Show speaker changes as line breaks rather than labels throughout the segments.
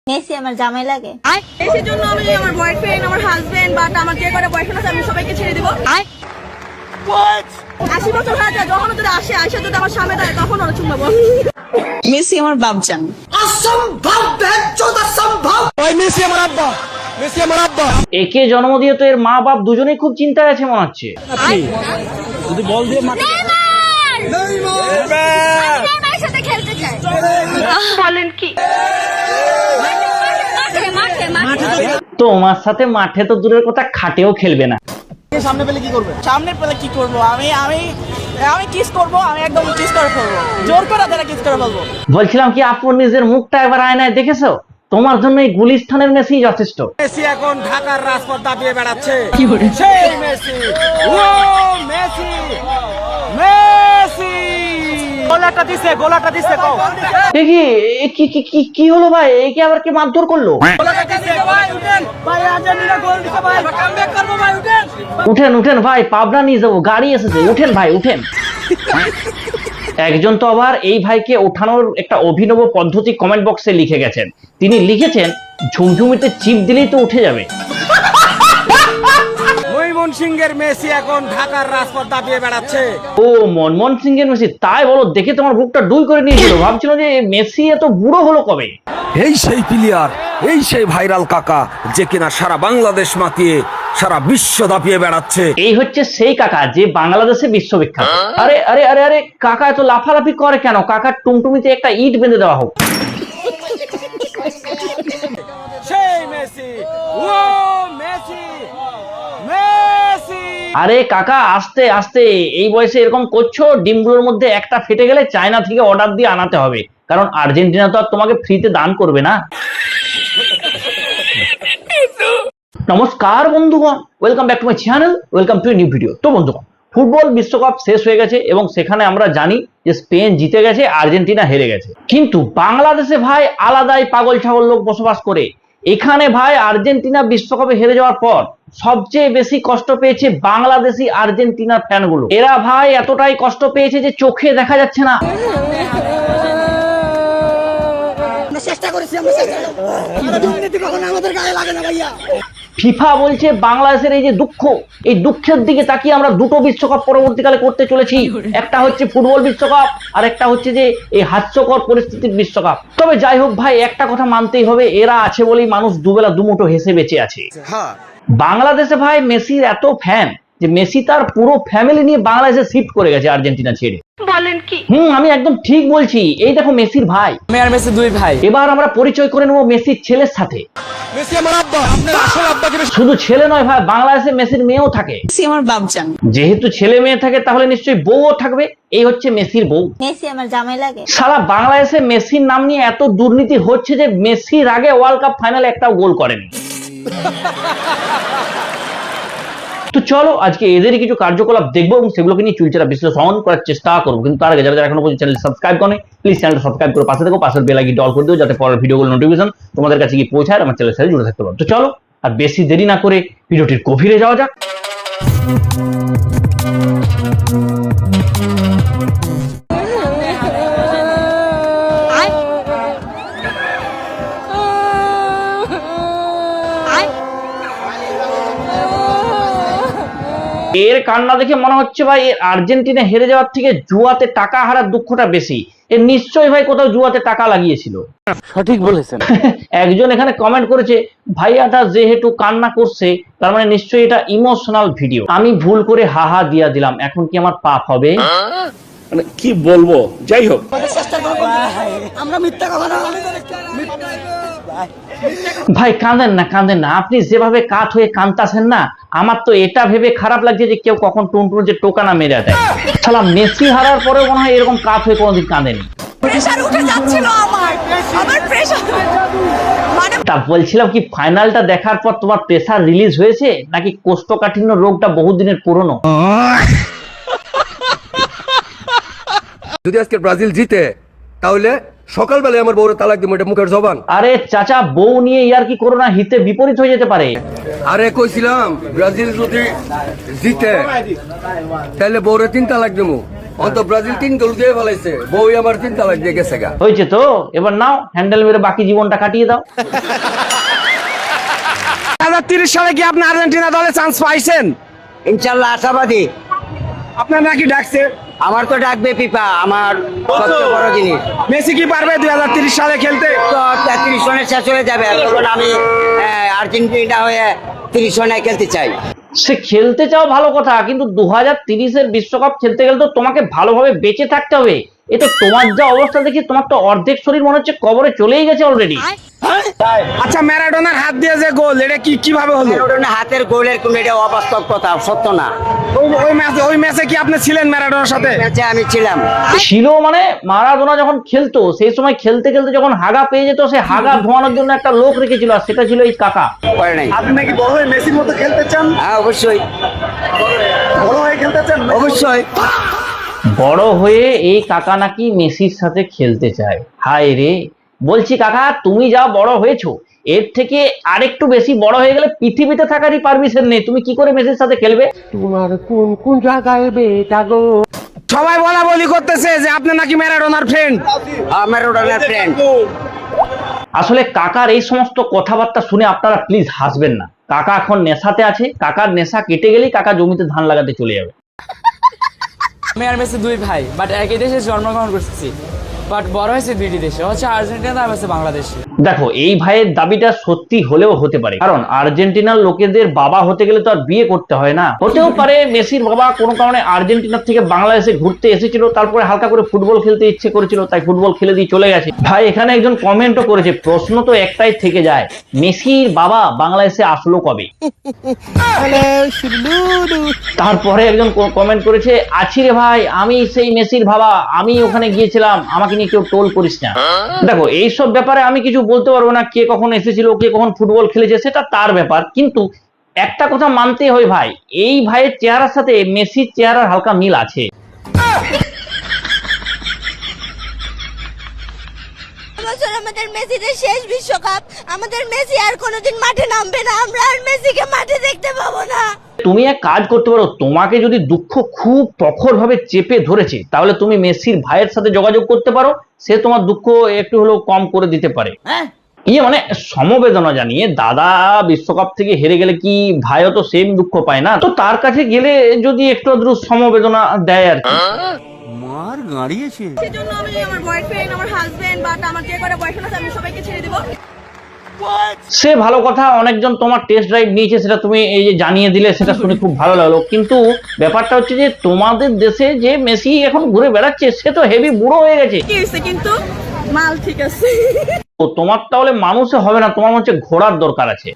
Messi আমার জামাই লাগে।
মেসির জন্য আমি আমার বয়ফ্রেন্ড, আমার হাজবেন্ড বা আমার যে কটা বয়ফ্রেন্ড আছে আমি সবাইকে ছেড়ে দিব। 80 বছর হয়ে যায়, যখন যদি আসে আয়সা যদি আমার সামনে দেয় তখন ওরা চুম্বাবো।
মেসি আমার বাপজান।
একে জন্ম দিয়ে তো এর মা বাপ দুজনেই খুব চিন্তায় আছে মনে হচ্ছে।
যদি বল দিয়ে নেইমারের সাথে খেলতে চাই। বলেন কি?
তোমার সাথে মাঠে তো দূরের কথা খাটেও খেলবে না।
সামনে পেলে কি করবে? সামনে পেলে কি করব? আমি কিস করব, আমি একদম কিস করে ফেলবো, জোর করে তারা কিস করে ফেলবো।
বলছিলাম কি আপু নিজের মুখটা একবার আয়নায় দেখেছো? তোমার জন্য এই গুলিস্তানের মেসি যথেষ্ট।
মেসি এখন ঢাকার রাজপথ দাপিয়ে বেড়াচ্ছে। সেই মেসি, ও মেসি, মেসি গোলাটা দিছে কও।
কি হলো ভাই? একে আবার কি মারধর করলো?
গোলাটা দিছে ভাই, উঠেন ভাই, আর্জেন্টিনা গোল দিছে ভাই, কামব্যাক করব ভাই,
উঠেন ভাই, পাবনা নিয়ে যাবো, গাড়ি এসেছে, উঠেন ভাই উঠেন। একজন তো আবার এই ভাইকে ওঠানোর একটা অভিনব পদ্ধতি কমেন্ট বক্সে লিখে গেছেন। তিনি লিখেছেন ঝুমঝুমিতে চিপ দিলেই তো উঠে যাবে।
ময়মনসিংহের মেসি এখন ঢাকার রাজপথ দাপিয়ে বেড়াচ্ছে।
ও মনমোহন সিং এর মেসি, তাই বলো? দেখে তোমার বুকটা ডুই করে নিয়েছিল, ভাবছিল যে মেসি এত বুড়ো হলো কবে।
এই সেই প্লেয়ার, এই সেই ভাইরাল কাকা যে কিনা সারা বাংলাদেশ মাতিয়ে সারা বিশ্ব দাপিয়ে বেড়াচ্ছে।
এই হচ্ছে সেই কাকা যে বাংলাদেশে বিশ্ববিখ্যাত। আরে আরে আরে আরে কাকা এত লাফালাফি করে কেন? কাকার টুমটুমিতে একটা ইট বেঁধে দেওয়া হোক।
সেই মেসি, ও মেসি, মেসি।
আরে কাকা আস্তে আস্তে, এই বয়সে এরকম করছো? ডিমগুলোর মধ্যে একটা ফেটে গেলে চায়না থেকে অর্ডার দিয়ে আনাতে হবে, কারণ আর্জেন্টিনা তো আর তোমাকে ফ্রিতে দান করবে না। নমস্কার বন্ধুগণ, welcome back to my channel, welcome to new video. তো বন্ধুগণ, ফুটবল বিশ্বকাপ শেষ হয়ে গেছে এবং সেখানে আমরা জানি যে স্পেন জিতে গেছে, আর্জেন্টিনা হেরে গেছে। কিন্তু বাংলাদেশে ভাই আলাদাই পাগল ছাগল লোক বসবাস করে। এখানে ভাই আর্জেন্টিনা বিশ্বকাপে হেরে যাওয়ার পর সবচেয়ে বেশি কষ্ট পেয়েছে বাংলাদেশি আর্জেন্টিনার ফ্যানগুলো। এরা ভাই এতটাই কষ্ট পেয়েছে যে চোখে দেখা যাচ্ছে না। ফিফা বলছে বাংলাদেশের এই যে দুঃখ, এই দুঃখের দিকে তাকিয়ে আমরা দুটো বিশ্বকাপ পরবর্তীকালে করতে চলেছি। একটা হচ্ছে ফুটবল বিশ্বকাপ, আর একটা হচ্ছে যে এই হাস্যকর পরিস্থিতির বিশ্বকাপ। তবে যাই হোক ভাই, একটা কথা মানতেই হবে, এরা আছে বলেই মানুষ দুবেলা দুমুঠো হেসে বেঁচে আছে। বাংলাদেশে ভাই মেসির এত ফ্যান যে মেসি তার পুরো ফ্যামিলি নিয়ে বাংলাদেশে শিফট করে গেছে আর্জেন্টিনা ছেড়ে।
বলেন কি?
আমি একদম ঠিক বলছি। এই দেখো মেসির ভাই,
আমি আর মেসি দুই ভাই।
এবার আমরা পরিচয় করে নেবো মেসির ছেলের সাথে।
মেসি আমার আব্বা, আপনার আসল আব্বাকে
শুধু ছেলে নয় ভাই, বাংলাদেশে মেসির মেয়েও থাকে।
মেসি আমার বাপজান।
যেহেতু ছেলে মেয়ে থাকে তাহলে নিশ্চয়ই বউও থাকবে। এই হচ্ছে মেসির বউ।
মেসি আমার জামাই লাগে।
সারা বাংলাদেশে মেসির নাম নিয়ে এত দুর্নীতি হচ্ছে যে মেসির আগে ওয়ার্ল্ড কাপ ফাইনালে একটাও গোল করেনি। তো চলো আজকে এদেরই কিছু কার্যকলাপ দেখবো এবং সেগুলোকে নিয়ে চুলচেরা বিশ্লেষণ করার চেষ্টা করবো। কিন্তু তার আগে যারা এখনো পর্যন্ত চ্যানেল সাবস্ক্রাইব করেনি, প্লিজ চ্যানেলটা সাবস্ক্রাইব করে পাশে থেকো, পাশের বেল আইকনটি অল করে দিও যাতে পরের ভিডিওগুলো নোটিফিকেশন তোমাদের কাছে গিয়ে পৌঁছায়, আমার চ্যানেলের সাথে জুড়ে থাকতে পারো। তো চলো আর বেশি দেরি না করে ভিডিওটির গভীরে যাওয়া যাক। এর কান্না দেখে মনে হচ্ছে ভাই এর আর্জেন্টিনা হেরে যাওয়ার থেকে জুয়াতে টাকা হারার দুঃখটা বেশি। এর নিশ্চয়ই ভাই কোথাও জুয়াতে টাকা লাগিয়েছিল।
সঠিক বলেছেন।
একজন এখানে কমেন্ট করেছে, ভাইয়াটা যেহেতু কান্না করছে তার মানে নিশ্চয়ই এটা ইমোশনাল ভিডিও। আমি ভুল করে হাহা দিয়া দিলাম, এখন কি আমার পাপ হবে?
মানে কি বলবো, যাই হোক।
আমরা মিথ্যা কথা না।
ভাই কাঁদেন না, আপনি যেভাবে কাত হয়ে কাঁদতাছেন না, আমার তো এটা ভেবে খারাপ লাগছে যে কেউ কখন টুনটুন যে টোকানা মেরে দেয়। সালা মেসি হারার পরেও মনে হয় এরকম কাত হয়ে কোনোদিন কাঁদেনি।
প্রেসার উঠে যাচ্ছিল আমার প্রেসার।
তা বলছিলাম কি, ফাইনালটা দেখার পর তোমার প্রেসার রিলিজ হয়েছে নাকি কোষ্ঠকাঠিন্য রোগটা বহুদিনের পুরনো?
যদি আজকে ব্রাজিল জিতে তাহলে সকালবেলায় আমার বউরে তালাক দিব, এটা মুখের জবান।
আরে চাচা, বউ নিয়ে ইয়ার কি করোনা, হিতে বিপরীত হয়ে যেতে পারে।
আরে কইছিলাম ব্রাজিল যদি জিতে তাহলে বউরে 3 তালাক দেবো,
অন্ত ব্রাজিল 3 গোল দিয়ে ফলাইছে, বউ আমার 3 তালাক দিয়ে গেছে গা।
হয়েছে তো, এবার নাও হ্যান্ডেল মেরে বাকি জীবনটা কাটিয়ে দাও।
2030 সালে কি আপনি আর্জেন্টিনা দলে চান্স পাইছেন?
ইনশাল্লাহ আশাবাদী।
আপনার নাকি ডাকছে?
আমার তো ডাকবে ফিফা, আমার সবচেয়ে বড় জিনিস।
মেসি কি পারবে 2030 সালে খেলতে?
তো 33 রানে শেষ হয়ে যাবে, তখন আমি আর্জেন্টিনা হয়ে 30 রানে খেলতে চাই।
সে খেলতে চাও ভালো কথা, কিন্তু 2030-এর বিশ্বকাপ খেলতে গেলে তো তোমাকে ভালোভাবে বেঁচে থাকতে হবে। এ তো তোমার যা অবস্থা দেখি তোমার তো অর্ধেক শরীর মনে হচ্ছে কবরে চলেই গেছে অলরেডি।
আচ্ছা, ম্যারাডোনার হাত দিয়ে যে গোল, এটা কিভাবে হলো?
ম্যারাডোনার হাতের গোলের কোন এটা অবাস্তব কথা, সত্য না।
ওই ম্যাচে কি আপনি ছিলেন ম্যারাডোনার সাথে?
ম্যাচে আমি ছিলাম।
ছিল মানে মারাদোনা যখন খেলতো সেই সময় খেলতে খেলতে যখন হাগা পেয়ে যেত, সে হাগা ধোয়ানোর জন্য একটা লোক রেখেছিল, আর সেটা ছিল এই কাকা।
করে নাই।
আপনি নাকি বড় হয়ে মেসির মতো খেলতে চান?
হ্যাঁ অবশ্যই,
বড় হয়ে খেলতে চান?
অবশ্যই।
বড় হয়ে এই কাকা নাকি মেসির সাথে খেলতে চায়। হায় রে, বলছি কাকা তুমি যা বড় হয়েছো, এর থেকে আরেকটু বেশি বড় হয়ে গেলে পৃথিবীতে থাকারই পারমিশন নেই। তুমি কি করে মেসির সাথে খেলবে?
সবাই বলা বলি করতেছে যে আপনি নাকি ম্যারাডোনার ফ্রেন্ড।
ম্যারাডোনার ফ্রেন্ড।
আসলে কাকার এই সমস্ত কথাবার্তা শুনে আপনারা প্লিজ হাসবেন না। কাকা এখন নেশাতে আছে, কাকার নেশা কেটে গেলেই কাকা জমিতে ধান লাগাতে চলে যাবে।
আমি আর মেসি দুই ভাই, বাট একই দেশে জন্মগ্রহণ করছি, বাট বড় হয়েছে দুইটি দেশে, হচ্ছে আর্জেন্টিনা আর হচ্ছে বাংলাদেশে।
দেখো, এই ভাইয়ের দাবিটা সত্যি হলেও হতে পারে, কারণ আর্জেন্টিনার লোকেদের বাবা হতে গেলে তো আর বিয়ে করতে হয় না। হতেও পারে মেসির বাবা কোনো কারণে আর্জেন্টিনা থেকে বাংলাদেশে ঘুরতে এসেছিল, তারপরে হালকা করে ফুটবল খেলতে ইচ্ছে করেছিল, তাই ফুটবল খেলে দিয়ে চলে গেছে। ভাই এখানে একজন কমেন্টও করেছে, প্রশ্ন তো একটাই থেকে যায়, মেসির বাবা বাংলাদেশে আসলো কবে? তারপরে একজন কমেন্ট করেছে, আছি রে ভাই, আমি সেই মেসির বাবা, আমি ওখানে গিয়েছিলাম, আমাকে নিয়ে কেউ টোল করিস না। দেখো, এইসব ব্যাপারে আমি কিছু বলতে পারবো না, কে কখন এসেছিল, কে কখন ফুটবল খেলেছে, সেটা তার ব্যাপার। কিন্তু একটা কথা মানতে হয় ভাই, এই ভাইয়ের চেহারার সাথে মেসির চেহারার হালকা মিল আছে।
বছর আমাদের মেসিদের শেষ বিশ্বকাপ, আমাদের মেসি আর কোনোদিন মাঠে নামবে না, আমরা আর মেসিকে মাঠে দেখতে পাবো না।
তুমি এক কাজ করতে পারো, তোমাকে যদি দুঃখ খুব প্রখর ভাবে চেপে ধরেছে, তাহলে তুমি মেসির ভাইয়ের সাথে যোগাযোগ করতে পারো, সে তোমার দুঃখ একটু হলেও কম করে দিতে পারে। মানে সমবেদনা জানিয়ে, দাদা বিশ্বকাপ থেকে হেরে গেলে কি ভাইও তো সেম দুঃখ পায় না? তো তার কাছে গেলে যদি একটু আধটু সমবেদনা দেয় আর কি।
সেজন্য আমি আমার বয়ফ্রেন্ড, আমার হাজবেন্ড বা আমার যে করে বয়ফ্রেন্ড আছে, আমি সবাইকে ছেড়ে দিব।
সে ভালো কথা, অনেকজন তোমার টেস্ট ড্রাইভ নিয়েছে, সেটা তুমি এই যে জানিয়ে দিলে, সেটা শুনে খুব ভালো লাগলো। কিন্তু ব্যাপারটা হচ্ছে যে তোমাদের দেশে যে মেসি এখন ঘুরে বেড়াচ্ছে, সে তো হেভি বুড়ো হয়ে গেছে।
কি হয়েছে কিন্তু মাল ঠিক আছে।
তো তোমার তাহলে মানুষে হবে না, তোমার হচ্ছে ঘোড়ার দরকার আছে।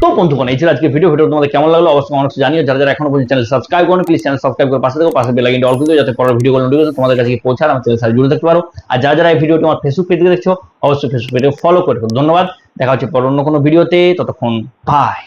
তো বন্ধুগণ, এই ছিল আজকে ভিডিও তোমাদের কেমন লাগলো অবশ্যই কমেন্টে জানিও। যারা যারা এখনো পর্যন্ত চ্যানেল সাবস্ক্রাইব করেন, প্লিজ চ্যানেল সাবস্ক্রাইব করে পাশে থাকো, পাশে বেল আইকনটি অল করে দিও, যাতে পরের ভিডিওগুলো নোটিফিকেশন তোমাদের কাছে পৌঁছায়, আমার চ্যানেলের সাথে জুড়ে থাকতে পারো। আর যারা যারা এই ভিডিওটি আমার ফেসবুক পেজ থেকে দেখছো, অবশ্যই ফেসবুক পেজে ফলো করে রাখো। ধন্যবাদ, দেখা হচ্ছে পরে অন্য কোনো ভিডিওতে, ততক্ষণ বাই।